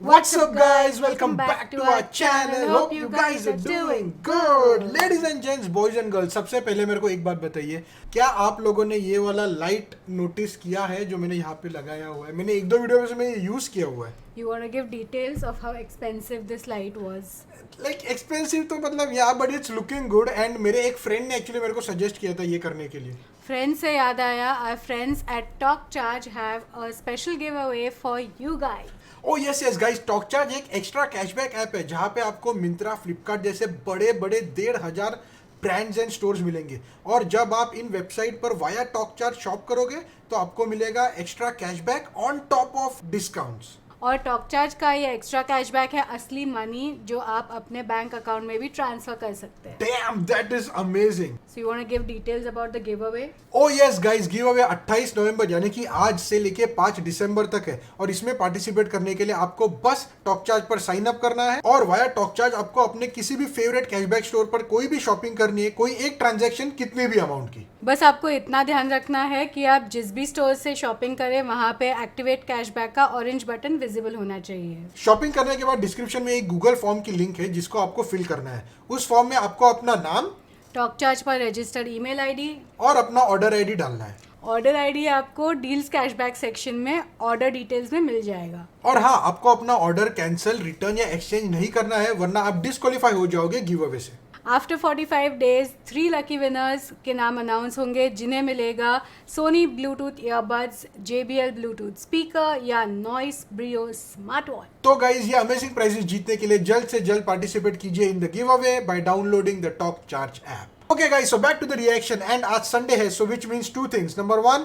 What's up guys, welcome back to our channel. Hope you guys are doing good. Ladies and gents, boys and girls, सबसे पहले मेरे को एक बात बताइए, क्या आप लोगों ने ये वाला लाइट नोटिस किया है जो मैंने यहाँ पे लगाया हुआ है? मैंने एक दो वीडियो में ये यूज किया हुआ है. You want to give details of how expensive this light was? Like expensive तो मतलब या but it's looking good. And मेरे एक फ्रेंड ने एक्चुअली मेरे को सजेस्ट किया था ये करने के लिए. Friends से याद आया, our friends at Talk Charge have a special giveaway for you guys. O yes yes guys, talk charge एक एक्स्ट्रा कैशबैक ऐप है जहाँ पे आपको मिंत्रा, फ्लिपकार्ट जैसे बड़े बड़े 1,500 ब्रांड्स एंड स्टोर्स मिलेंगे. और जब आप इन वेबसाइट पर वाया टॉक चार्ज शॉप करोगे तो आपको मिलेगा extra cashback on top of discounts. और टॉक चार्ज का ये एक्स्ट्रा कैशबैक है असली मनी जो आप अपने बैंक अकाउंट में भी ट्रांसफर कर सकते हैं. Damn, that is amazing. So you want to give details about the giveaway? Oh yes guys, give away 28 नवंबर यानी कि आज से लेके 5 दिसंबर तक है. और इसमें पार्टिसिपेट करने के लिए आपको बस टॉक चार्ज पर साइन अप करना है और वाया टॉक चार्ज आपको अपने किसी भी फेवरेट कैशबैक स्टोर पर कोई भी शॉपिंग करनी है, कोई एक ट्रांजैक्शन कितने भी अमाउंट की. बस आपको इतना ध्यान रखना है कि आप जिस भी स्टोर से शॉपिंग करें वहाँ पे एक्टिवेट कैशबैक का ऑरेंज बटन विजिबल होना चाहिए. शॉपिंग करने के बाद डिस्क्रिप्शन में एक गूगल फॉर्म की लिंक है जिसको आपको फिल करना है. उस फॉर्म में आपको अपना नाम, टॉक चार्ज पर रजिस्टर्ड ईमेल आईडी और अपना ऑर्डर आईडी डालना है. ऑर्डर आईडी आपको डील्स कैशबैक सेक्शन में ऑर्डर डिटेल्स में मिल जाएगा. और हाँ, आपको अपना ऑर्डर कैंसिल, रिटर्न या एक्सचेंज नहीं करना है वरना आप डिस्क्वालीफाई हो जाओगे गिव अवे से. आफ्टर 45 डेज 3 लकी विनर्स के नाम अनाउंस होंगे जिन्हें मिलेगा Sony Bluetooth earbuds, JBL Bluetooth speaker या नॉइस ब्रियो स्मार्ट वॉच. तो गाइज, ये अमेजिंग प्राइजेस जीतने के लिए जल्द से जल्द पार्टिसिपेट कीजिए in the giveaway by downloading the talk charge app. Okay guys, so back to the reaction. And आज संडे है, so which means two things. Number 1,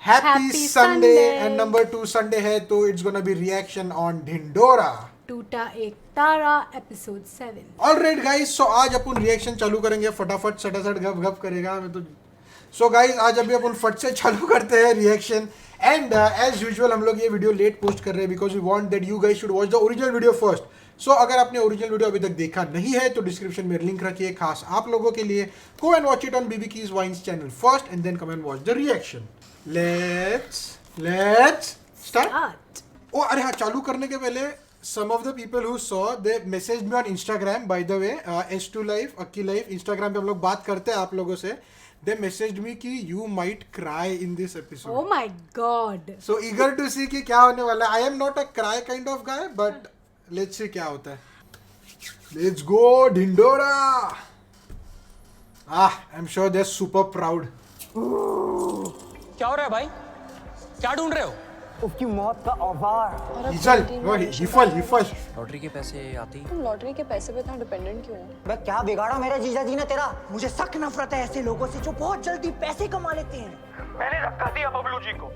happy Sunday. And number 2, Sunday है तो it's gonna be reaction on Dhindora Toota Ek Tara episode 7. Alright guys, so आज अपन reaction चालू करेंगे. फटाफट सटासट गप गप करेगा मैं तो. सो गाइज, आज अभी अपन फट से चालू करते हैं रिएक्शन. एंड एज यूजुअल हम लोग ये वीडियो लेट पोस्ट कर रहे हैं because we want that you guys should watch the original video first. So अगर आपने ओरिजिनल वीडियो अभी तक देखा नहीं है तो डिस्क्रिप्शन में लिंक रखिए खास आप लोगों के लिए. Go and watch it on BB कीज vines channel first and then come and watch the reaction. Let's start. ओ अरे हाँ, चालू करने के पहले some of the people who saw, they messaged me on Instagram, by the way, S2 Life, Akki Life, Instagram पे हम लोग बात करते हैं आप लोगों से. They messaged me कि you might cry in this episode. Oh my god. So eager to see कि क्या होने वाला है. I am not a cry kind of guy, but let's see क्या होता है. Let's go Dhindora. I'm sure they're super proud. क्या हो रहा है भाई? क्या ढूंढ रहे हो? उसकी मौत का औजार. हिफल. लॉटरी के पैसे आते ही तुम लॉटरी के पैसे पे इतना डिपेंडेंट क्यों हो? मैं क्या बिगाड़ा मेरे जीजा जी ने तेरा? मुझे सख्त नफरत है ऐसे लोगों से जो बहुत जल्दी पैसे कमा लेते हैं. मैंने धक्का दिया बबलू जी को.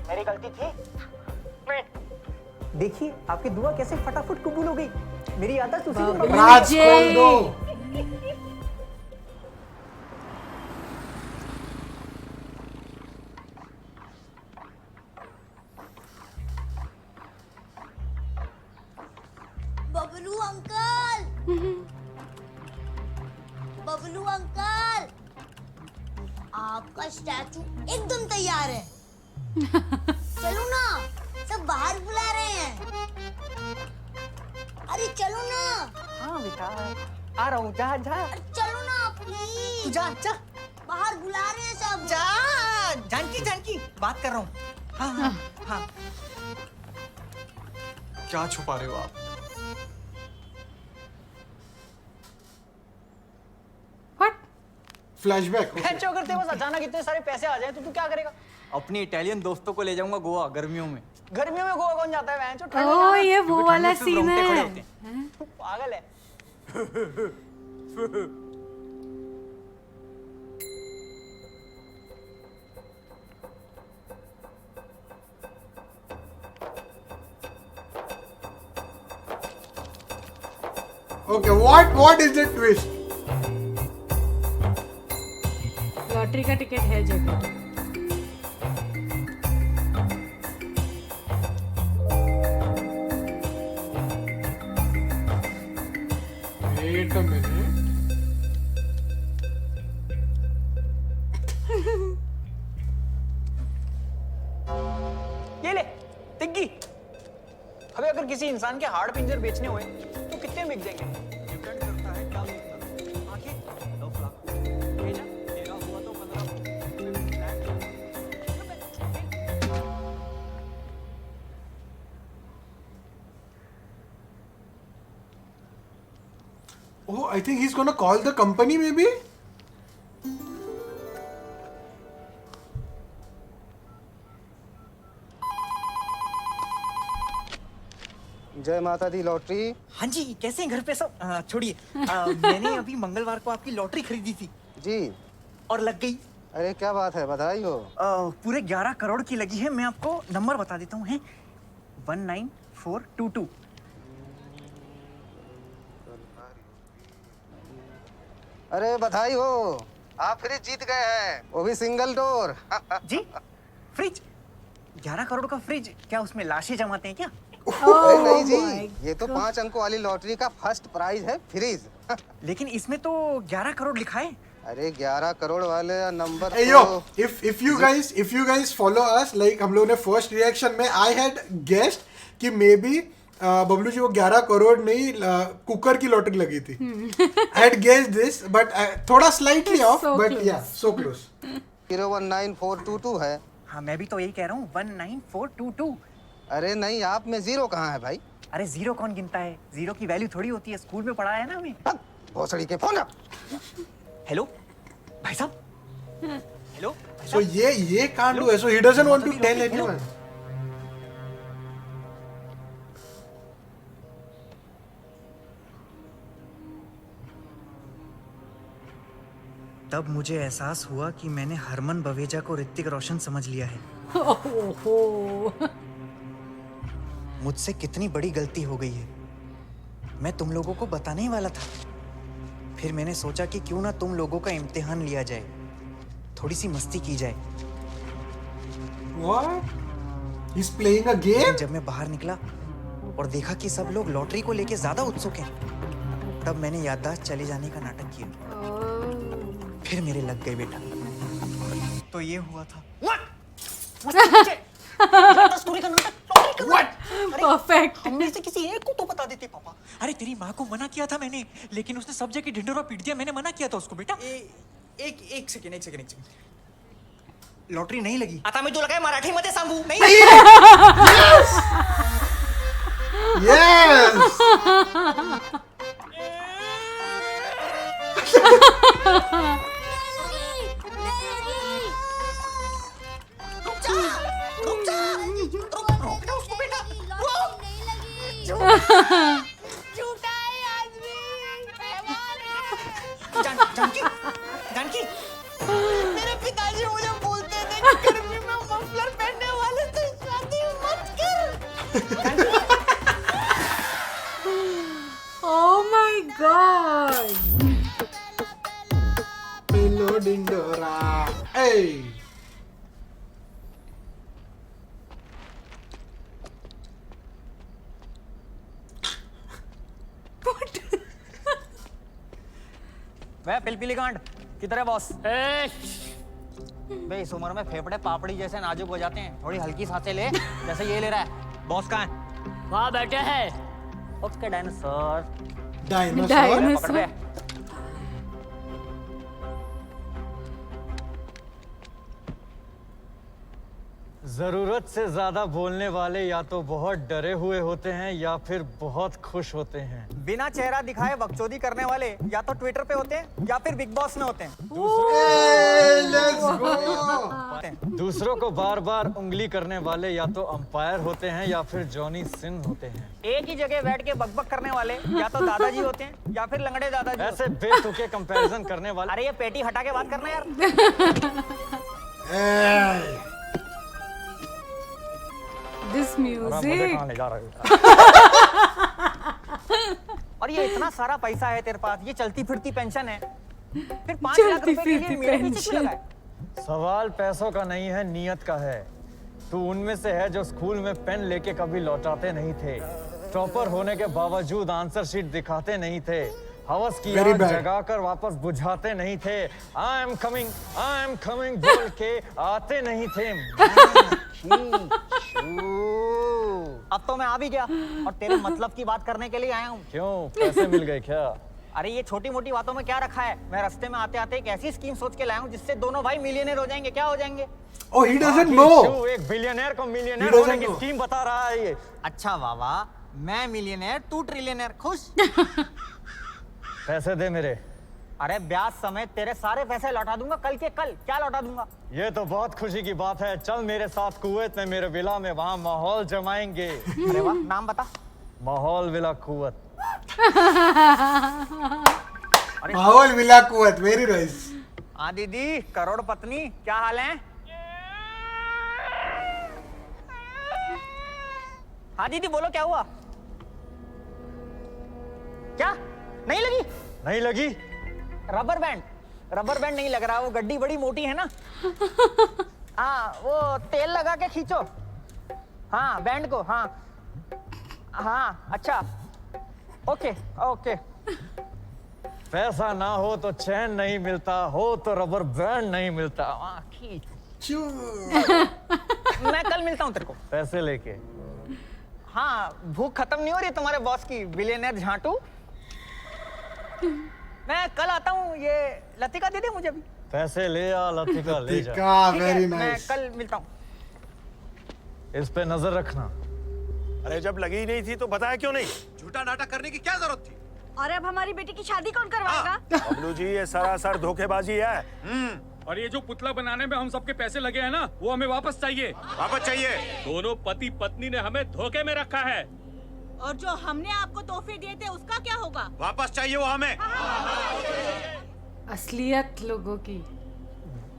मेरी गलती थी. नहीं, देखिए आपकी दुआ कैसे फटाफट कबूल हो गई. मेरी आदत उसी दिन बाबू. राज खोल दो. बबलू अंकल. बबलू अंकल, आपका स्टैचू एकदम तैयार है. चलो ना, सब बाहर बुला रहे हैं. अरे चलो ना. हाँ बेटा आ रहा हूँ. जा जा अरे चलो ना प्लीज. जा जा बाहर बुला रहे हैं सब. जा. जानकी बात कर रहा हूँ. हाँ. क्या छुपा रहे हो आप? फ्लैशबैक. खैचो अगर तेरे पास अचानक इतने सारे पैसे आ जाए तो तू क्या करेगा? अपने इटालियन दोस्तों को ले जाऊंगा गोवा गर्मियों में. गर्मियों में गोवा कौन जाता है? वैन ठंड में ओह जाना है. ये वो वाला ठंड में सिर्फ सीन रोंगटे खड़े है. होते हैं. तू पागल है. Okay, what is the twist? Lottery का टिकट है जगह. Wait a minute. ये ले टिग्गी. अबे अगर किसी इंसान के हाड़ पिंजर बेचने हुए तो कितने बिक जाएंगे? डिपेंड करता है क्या बेचना। आखिर 10 लाख भेजा, तेरा हुआ तो 15 lakh. Oh, I think he's gonna call the company maybe. जय माता दी लॉटरी। हाँ जी, कैसे हैं घर पे सब? छोड़िए, मैंने अभी मंगलवार को आपकी लॉटरी खरीदी थी जी। और लग गई। अरे क्या बात है, बधाई हो। पूरे 11 करोड़ की लगी है। मैं आपको नंबर बता देता हूँ, 19422। अरे बधाई हो, आप फ्रिज जीत गए हैं, वो भी सिंगल डोर। जी, फ्रिज? 11 करोड़ का फ्रिज? क्या उसमें लाशें जमाते हैं क्या? अरे नहीं जी, my ये तो 5 अंकों वाली लॉटरी का फर्स्ट प्राइज है, फ्रिज। लेकिन इसमें तो 11 करोड़ लिखा है। अरे 11 करोड़ वाले number Hey yo, if you guys follow us, like हम लोगों ने फर्स्ट रिएक्शन में I had guessed कि मे बी बबलू जी को 11 करोड़ नहीं कुकर की लॉटरी लगी थी। I had guessed this, but थोड़ा slightly off, So but close. yeah, so close. 019422 है। हाँ, मैं भी तो यही कह रहा हूँ, 19422। अरे नहीं, आप में जीरो कहाँ है भाई? अरे जीरो कौन गिनता है? जीरो की वैल्यू थोड़ी होती है, स्कूल में पढ़ाया है ना हमें। भोसड़ी के फोन। हेलो भाई साहब। हेलो So ये can't do it. So he doesn't want to tell anyone. तब मुझे एहसास हुआ कि मैंने हरमन बवेजा को ऋतिक रोशन समझ लिया है। ओहो। मुझसे कितनी बड़ी गलती हो गई है। मैं तुम लोगों को बताने ही वाला था, फिर मैंने सोचा कि क्यों ना तुम लोगों का इम्तिहान लिया जाए, थोड़ी सी मस्ती की जाए। What? He's playing a game? जब मैं बाहर निकला और देखा कि सब लोग लॉटरी को लेके ज्यादा उत्सुक हैं, तब मैंने याददाश्त चले जाने का नाटक किया। फिर मेरे लग गए बेटा। तो ये हुआ था। परफेक्ट। हमने से किसी एक को तो बता देते पापा। अरे तेरी माँ को मना किया था मैंने, लेकिन उसने सब जगह ढिंढोरा पीट दिया। मैंने मना किया था उसको बेटा। एक सेकंड। लॉटरी नहीं लगी। आता मी तुला काय मराठी मध्ये सांगू? नहीं। Yes! रोकना उसको बेटा। झूठा है आदमी। जानकी मेरे पिताजी मुझे बोलते थे कि गर्मी में मफलर पहनने वाले से शादी मत कर। Oh my god. Hello, Dindora. Hey! वह पिलपिली कांड किधर है बॉस? बे इस उम्र में फेफड़े पापड़ी जैसे नाजुक हो जाते हैं, थोड़ी हल्की सांसें ले जैसे ये ले रहा है। बॉस कहाँ है? वहाँ बैठे हैं। Okay dinosaur. Dinosaur? पकड़ बे। जरूरत से ज्यादा बोलने वाले या तो बहुत डरे हुए होते हैं या फिर बहुत खुश होते हैं। बिना चेहरा दिखाए बकचोदी करने वाले या तो ट्विटर पे होते हैं या फिर बिग बॉस में होते हैं। Hey, let's go! दूसरों को बार बार उंगली करने वाले या तो अंपायर होते हैं या फिर जॉनी सिन होते हैं। एक ही जगह बैठ के बकबक करने वाले या तो दादाजी होते हैं या फिर लंगड़े दादाजी होते ऐसे बेतुके कंपैरिजन करने हैं। वाले। अरे ये पेटी हटा के बात करना यार। Hey! This music. ले जा रहा और ये इतना सारा पैसा है तेरे पास, ये चलती फिरती पेंशन है, फिर 5 लाख रुपए के लिए मेरे पीछे क्यों लगा है? सवाल पैसों का नहीं है, नियत का है। तू उनमें से है जो स्कूल में पेन लेके कभी लौटाते नहीं थे, टॉपर होने के बावजूद आंसर शीट दिखाते नहीं थे, हवस की Very आग bad. जगाकर वापस बुझाते नहीं थे, आई एम कमिंग बोल के आते नहीं थे। अब तो मैं आ भी गया और तेरे मतलब की बात करने के लिए आया हूँ। क्यों, पैसे मिल गए क्या? अरे ये छोटी मोटी बातों में क्या रखा है? मैं रास्ते में आते आते एक ऐसी स्कीम सोच के लाया हूँ जिससे दोनों भाई मिलियनर हो जाएंगे। क्या हो जाएंगे? Oh, he doesn't know. क्यों, एक बिलियनर को He मिलियनर doesn't होने की know. स्कीम बता रहा है ये। अच्छा बाबा, मैं मिलियनर तू ट्रिलियनर, खुश? पैसे दे मेरे। अरे ब्याज समेत तेरे सारे पैसे लौटा दूंगा कल के कल। क्या लौटा दूंगा? ये तो बहुत खुशी की बात है। चल मेरे साथ कुवैत में मेरे विला में, वहाँ माहौल जमाएंगे। अरे वाह, नाम बता। माहौल विला कुवैत। माहौल विला कुवैत, वेरी नाइस। हाँ दीदी, करोड़ पत्नी, क्या हाल है? हाँ दीदी बोलो, क्या हुआ? क्या नहीं लगी? नहीं लगी? रबर बैंड नहीं लग रहा, वो गड्डी बड़ी मोटी है ना। हाँ वो तेल लगा के खींचो। हाँ बैंड को, हाँ हाँ अच्छा, ओके ओके। पैसा ना हो तो चैन नहीं मिलता, हो तो रबर बैंड नहीं मिलता। खींच। मैं कल मिलता हूँ तेरे को पैसे लेके। हाँ, भूख खत्म नहीं हो रही तुम्हारे बॉस की, बिलियनर झांटू। मैं कल आता हूँ, ये लतिका दे दे मुझे भी। पैसे ले आ, लतिका ले जा। लतिका, ठीक है, वेरी मैं नाइस। कल मिलता हूँ। इस पे नजर रखना। अरे जब लगी ही नहीं थी तो बताया क्यों नहीं? झूठा नाटक करने की क्या जरूरत थी? और अब हमारी बेटी की शादी कौन करवाएगा? बबलू जी, ये सरासर धोखेबाजी है। और ये जो पुतला बनाने में हम सबके पैसे लगे हैं ना, वो हमें वापस चाहिए। वापस चाहिए? दोनों पति पत्नी ने हमें धोखे में रखा है। और जो हमने आपको तोहफे दिए थे उसका क्या होगा? वापस चाहिए वो हमें। असलियत लोगों की।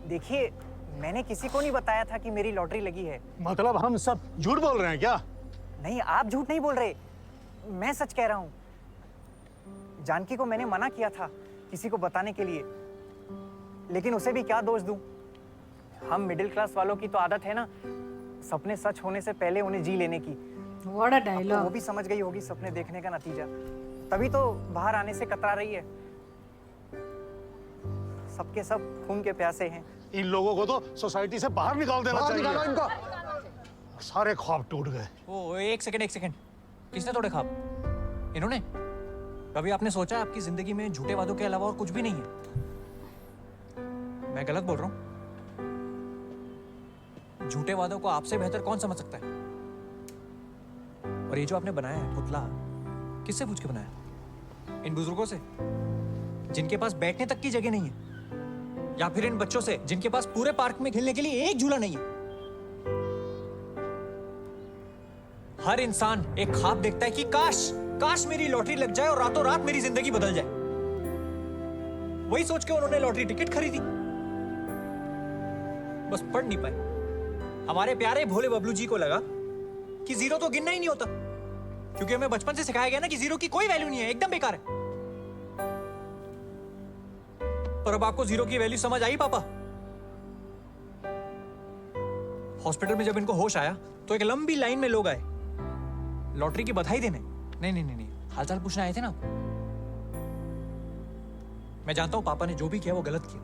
देखिए, मैंने किसी को नहीं बताया था कि मेरी लॉटरी लगी है। मतलब हम सब झूठ बोल रहे हैं क्या? नहीं, आप झूठ नहीं बोल रहे, मैं सच कह रहा हूँ। जानकी को मैंने मना किया था किसी को बताने के लिए, लेकिन उसे भी क्या दोष दूं? हम मिडिल क्लास वालों की तो आदत है ना, सपने सच होने से पहले उन्हें जी लेने की। What a अब तो वो dialogue. भी समझ गई होगी सपने देखने का नतीजा, तभी तो बाहर आने से कतरा रही है। सबके सब खून के प्यासे हैं। इन लोगों को तो सोसाइटी से बाहर निकाल देना चाहिए। इनको। सारे ख्वाब टूट गए। ओ एक सेकंड, किसने तोड़े ख्वाब? इन्होंने? कभी आपने सोचा आपकी जिंदगी में झूठे वादों के अलावा और कुछ भी नहीं है? मैं गलत बोल रहा हूँ? झूठे वादों को आपसे बेहतर कौन समझ सकता है? और ये जो आपने बनाया है पुतला, किससे पूछ के बनाया? इन बुजुर्गों से जिनके पास बैठने तक की जगह नहीं है, या फिर इन बच्चों से जिनके पास पूरे पार्क में खेलने के लिए एक झूला नहीं है? हर इंसान एक ख्वाब देखता है कि काश मेरी लॉटरी लग जाए और रातों रात मेरी जिंदगी बदल जाए। वही सोच के उन्होंने लॉटरी टिकट खरीदी, बस पढ़ नहीं पाए। हमारे प्यारे भोले बबलू जी को लगा कि जीरो तो गिनना ही नहीं होता, क्योंकि हमें बचपन से सिखाया गया ना कि जीरो की कोई वैल्यू नहीं है, एकदम बेकार है। पर अब आपको जीरो की वैल्यू समझ आई पापा? हॉस्पिटल में जब इनको होश आया तो एक लंबी लाइन में लोग आए लॉटरी की बधाई देने। नहीं, हालचाल पूछने आए थे ना। मैं जानता हूं पापा ने जो भी किया वो गलत किया,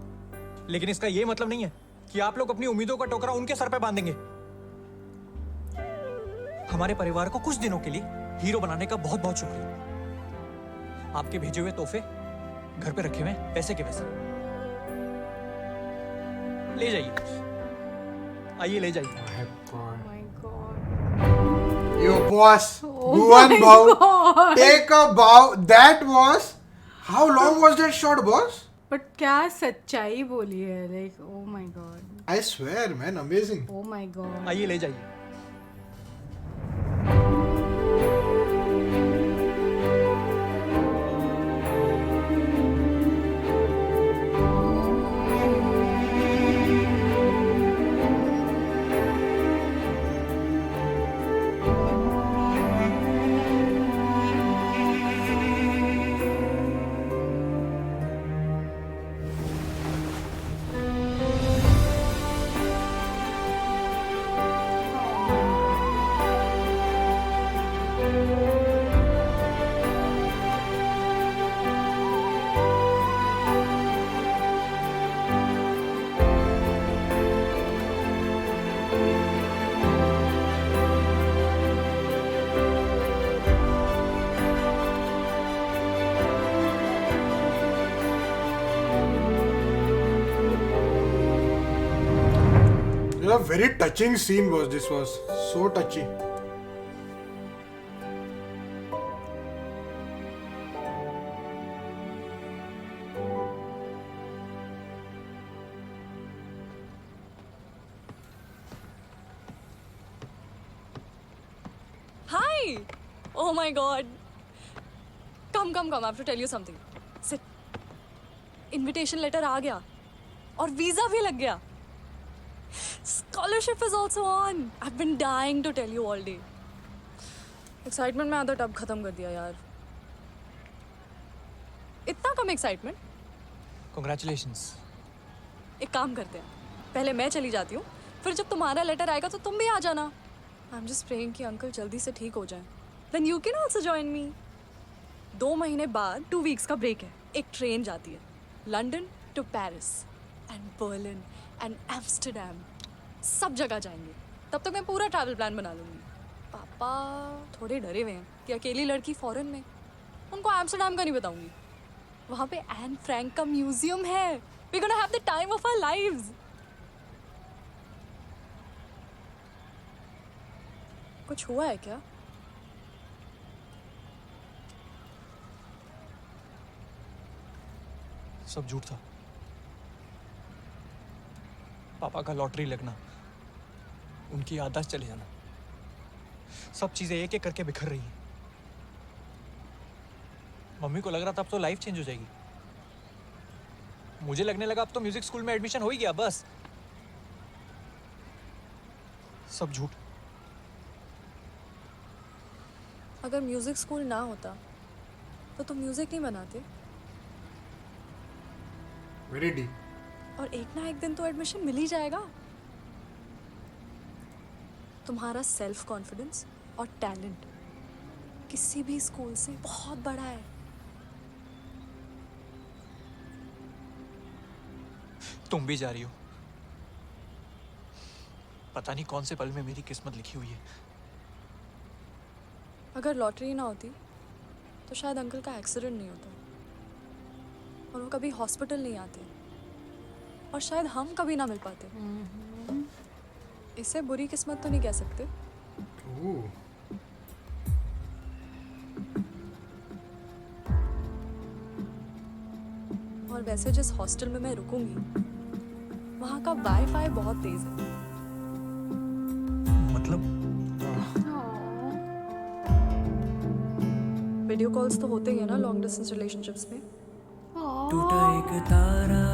लेकिन इसका ये मतलब नहीं है कि आप लोग अपनी उम्मीदों का टोकरा उनके सर पे बांधेंगे। हमारे परिवार को कुछ दिनों के लिए हीरो बनाने का बहुत बहुत शुक्रिया। आपके भेजे हुए तोहफे घर पे रखे हुए हैं, पैसे के पैसे। ले जाइए, आइए ले जाइए। Oh my God. Yo, boss, Oh do one my bow. God. Take a bow. That was. How long was that shot, boss? But क्या सच्चाई बोली है, like oh my God. I swear, man, amazing. Oh my God. आइए ले जाइए। very touching scene was this. Was so touchy. Hi! Oh my god. Come. I have to tell you something. Sit. Invitation letter आ गया और visa भी लग गया. Scholarship is also on. I've been dying to tell you all day. Excitement में आधा tub खत्म कर दिया यार. इतना कम excitement? Congratulations. एक काम करते हैं. पहले मैं चली जाती हूँ. फिर जब तुम्हारा लेटर आएगा तो तुम भी आ जाना. I'm just praying कि अंकल जल्दी से ठीक हो जाए. Then you can also join me. 2 महीने बाद 2 weeks का ब्रेक है. एक ट्रेन जाती है. London to Paris and Berlin and Amsterdam. सब जगह जाएंगे. तब तक मैं पूरा ट्रैवल प्लान बना लूँगी. पापा थोड़े डरे हुए हैं कि अकेली लड़की फॉरेन में. उनको एम्स्टरडैम का नहीं बताऊँगी. वहाँ पे एन फ्रैंक का म्यूजियम है. We're gonna have the time of our lives. कुछ हुआ है क्या? सब झूठ था. पापा का लॉटरी लगना, उनकी याददाश्त चले जाना, सब चीजें एक एक करके बिखर रही हैं. मम्मी को लग रहा था अब तो लाइफ चेंज हो जाएगी. मुझे लगने लगा अब तो म्यूजिक स्कूल में एडमिशन हो ही गया. बस सब झूठ. अगर म्यूजिक स्कूल ना होता तो तुम म्यूजिक नहीं बनाते. Very deep. और एक ना एक दिन तो एडमिशन मिल ही जाएगा. तुम्हारा सेल्फ कॉन्फिडेंस और टैलेंट किसी भी स्कूल से बहुत बड़ा है. तुम भी जा रही हो. पता नहीं कौन से पल में मेरी किस्मत लिखी हुई है. अगर लॉटरी ना होती तो शायद अंकल का एक्सीडेंट नहीं होता और वो कभी हॉस्पिटल नहीं आते और शायद हम कभी ना मिल पाते. इसे बुरी किस्मत तो नहीं कह सकते. Ooh. और वैसे जिस हॉस्टल में मैं रुकूंगी वहाँ का वाईफाई बहुत तेज है. मतलब वीडियो कॉल्स तो होते ही है ना लॉन्ग डिस्टेंस रिलेशनशिप्स में. टूटा एक तारा.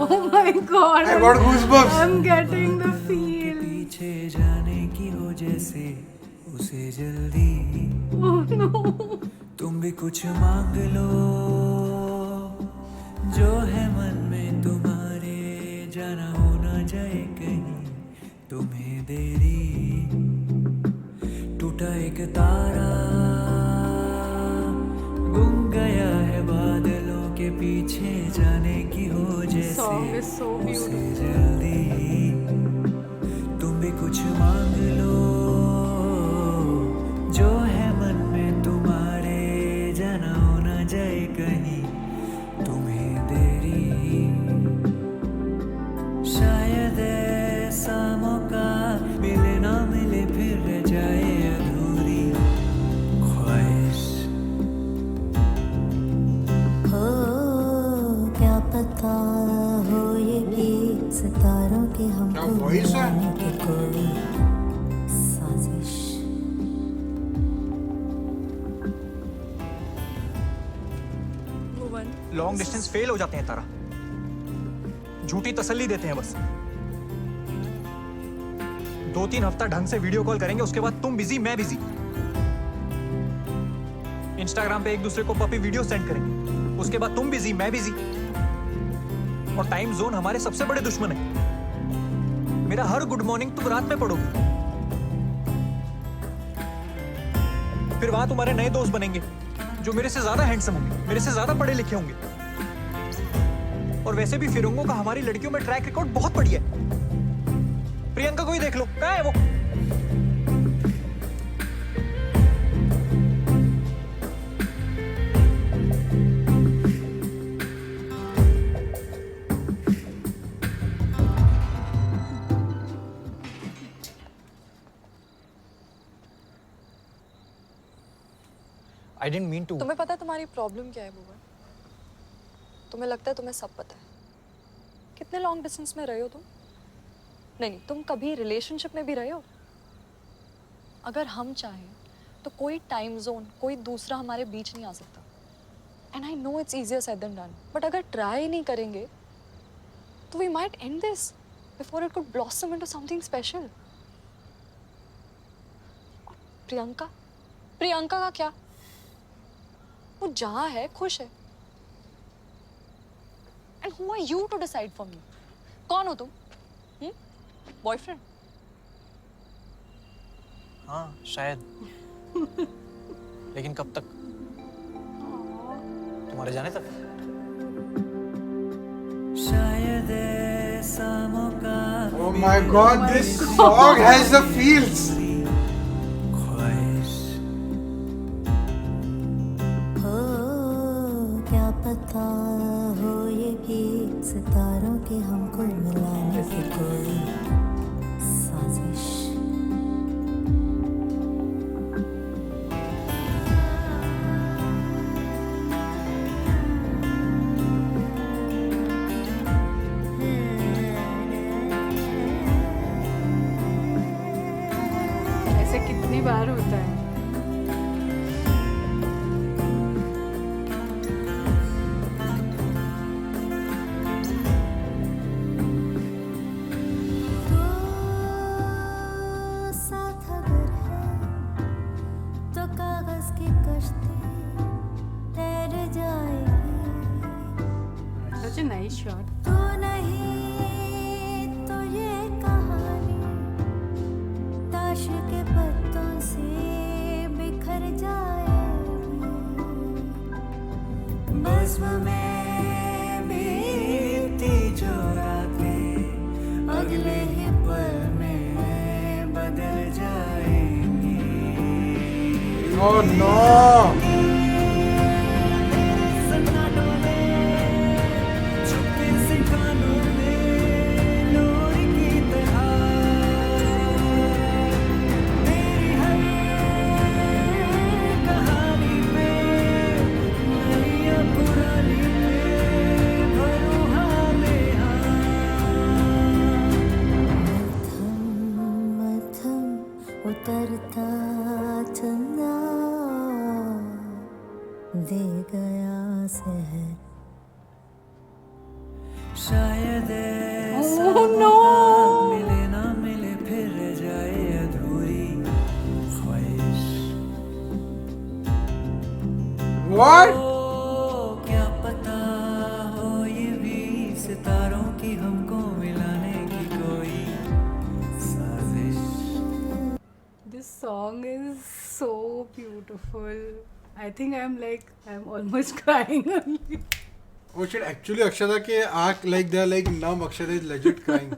Oh my god. I got goosebumps. I'm getting the feel. पीछे जाने की हो जैसे उसे जल्दी. Oh no. तुम भी कुछ मांग लो जो है मन में तुम्हारे. जाना हो ना जाए कहीं तुम्हें देरी. टूटा एक तारा गुम गया है बादलों के पीछे. जाने की हो जैसे Song is so उसे beautiful. जल्दी. तुम भी कुछ मांग लो जो है मन में तुम्हारे. जाना हो ना जाए कहीं तुम्हें देरी. शायद ऐसा मौका मिले ना मिले फिर रह जाए अधूरी ख्वाहिश. हो क्या पता हो ये भी सितारों के हमको क्या voice है? मिलाने की कोई साजिश. भुवन लॉन्ग डिस्टेंस फेल हो जाते हैं तारा. झूठी तसल्ली देते हैं बस. 2-3 हफ्ता ढंग से वीडियो कॉल करेंगे, उसके बाद तुम बिजी मैं बिजी. इंस्टाग्राम पे एक दूसरे को पपी वीडियो सेंड करेंगे, उसके बाद तुम बिजी मैं बिजी. और टाइम जोन हमारे सबसे बड़े दुश्मन है. मेरा हर गुड मॉर्निंग तुम रात में पढ़ोगी. फिर वहां तुम्हारे नए दोस्त बनेंगे जो मेरे से ज्यादा हैंडसम होंगे, मेरे से ज्यादा पढ़े लिखे होंगे. और वैसे भी फिरंगों का हमारी लड़कियों में ट्रैक रिकॉर्ड बहुत बढ़िया है. प्रियंका को ही देख लो, कहाँ है वो? I didn't mean to. तुम्हें पता है तुम्हारी प्रॉब्लम क्या है भुवन? तुम्हें लगता है तुम्हें सब पता है। कितने लॉन्ग डिस्टेंस में रहे हो तुम? नहीं, तुम कभी रिलेशनशिप में भी रहे हो? अगर हम चाहें तो कोई टाइम जोन, कोई दूसरा हमारे बीच नहीं आ सकता। And I know it's easier said than done, but अगर ट्राई नहीं करेंगे तो we might end this before it could blossom into something special. Priyanka, Priyanka का क्या? वो जहाँ है खुश है। And who are you to decide for me? कौन हो तुम? बॉयफ्रेंड? हाँ शायद। लेकिन कब तक? तुम्हारे जाने तक। शायद ऐसा मौका Oh my god, this song has the feels. हो, क्या पता हो ये भी सितारों के हमको मिलाने की कोई साजिश। ऐसे कितनी बार होता है? साथ अगर है तो कागज की कश्ती तैर जाएगी। Such a nice shot. तू नहीं तो ये कहानी ताश के पत्तों से बिखर जाएगी। बज़्म में बीती जो रातें अगले ही पल में बदल जाएंगी। Oh no. सन्नाटों में छुपे से कानों में लोर की तरह तेरी हर कहानी पे नई या पुरानी पे भरूं हाले मध्यम मध्यम उतरता चंदा दे गया सहर। शायद ऐसा Oh no! मिले ना मिले फिर जाए अधूरी ख्वाहिश। What? ओ क्या पता हो ये भी सितारों की हमको मिलाने की कोई साजिश। This song is so beautiful. I think I'm almost crying only. Oh shit, actually Akshata ke आँख like they're like numb. Akshata is legit crying.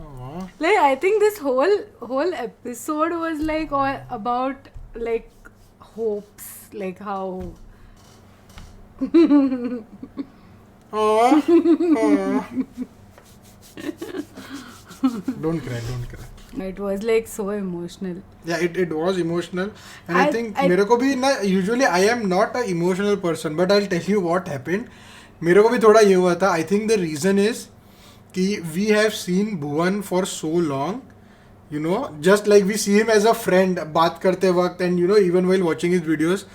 Aww. Like I think this whole episode was like all about like hopes, like how Aww. Aww. Don't cry, don't cry. it was like so emotional. Yeah, it was emotional, and I think I- मेरे को भी ना usually I am not a emotional person, but I'll tell you what happened. मेरे को भी थोड़ा ये हुआ था. I think the reason is कि we have seen Bhuvan for so long, you know, just like we see him as a friend बात करते वक्त, and you know even while watching his videos,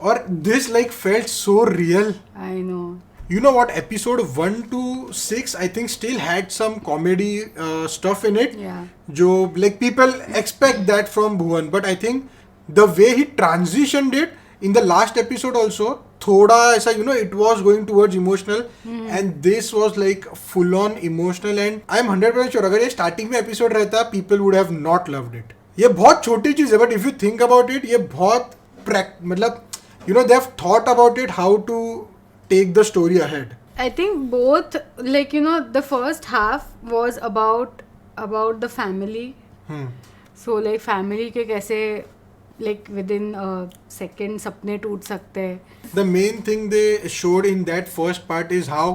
और this like felt so real. I know. You know what, episode 1 to 6 I think still had some comedy stuff in it. Yeah. जो like people expect that from Bhuvan, but I think the way he transitioned it in the last episode also थोड़ा ऐसा you know it was going towards emotional, and this was like full on emotional, and I am 100% sure अगर ये starting में episode रहता people would have not loved it. ये बहुत छोटी चीज़ है, but if you think about it ये बहुत मतलब you know they have thought about it how to take the story ahead. I think both, like you know, the first half was about the family. So like family के कैसे like within a second सपने टूट सकते हैं. The main thing they showed in that first part is how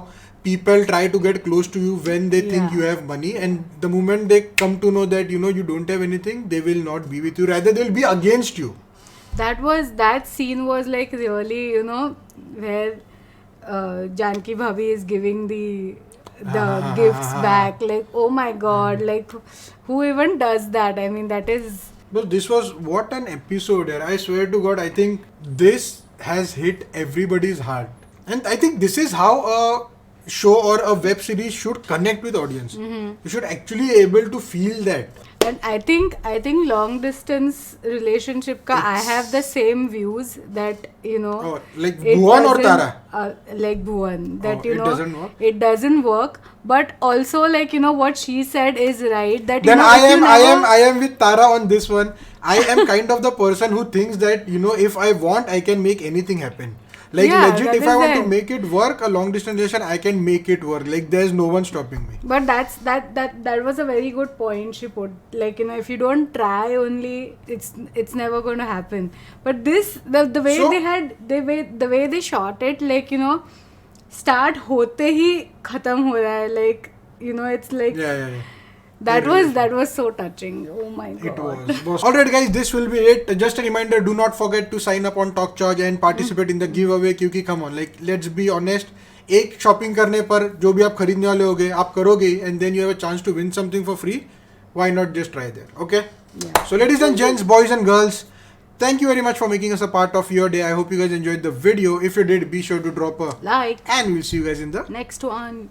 people try to get close to you when they think Yeah. you have money, and the moment they come to know that you know you don't have anything, they will not be with you, rather they will be against you. that scene was like really, you know, where Janki Bhabhi is giving the gifts back. Like, oh my god, like who even does that? I mean, that is. But this was what an episode here. I swear to God, I think this has hit everybody's heart. And I think this is how a show or a web series should connect with audience. You should actually able to feel that. And I think long distance relationship ka I have the same views that, you know, Oh, like Bhuvan or doesn't- Tara? like Bhuvan, that Oh, you it know doesn't work? it doesn't work. But also, like, you know, what she said is right, that you Then know, I if you never- am with Tara on this one. I am kind of the person who thinks that, you know, if I want, I can make anything happen. Like, Yeah, legit, that if I is want to there. make it work, a long distance relation, I can make it work. Like, there's no one stopping me. But that was a very good point she put. Like, you know, if you don't try only, it's never going to happen. But this, the way So- the way they shot it, like, you know, start hote hi khatam ho raha hai. Like, you know, it's like Yeah. that was so touching. Oh my god. It was. Alright guys, this will be it. Just a reminder, do not forget to sign up on TalkCharge and participate in the giveaway. क्योंकि come on, like let's be honest, एक shopping करने पर जो भी आप खरीदने वाले होगे आप करोगे and then you have a chance to win something for free. Why not just try there? Okay. Yeah. So ladies and gents, boys and girls, thank you very much for making us a part of your day. I hope you guys enjoyed the video. If you did, be sure to drop a Like, and we'll see you guys in the next one.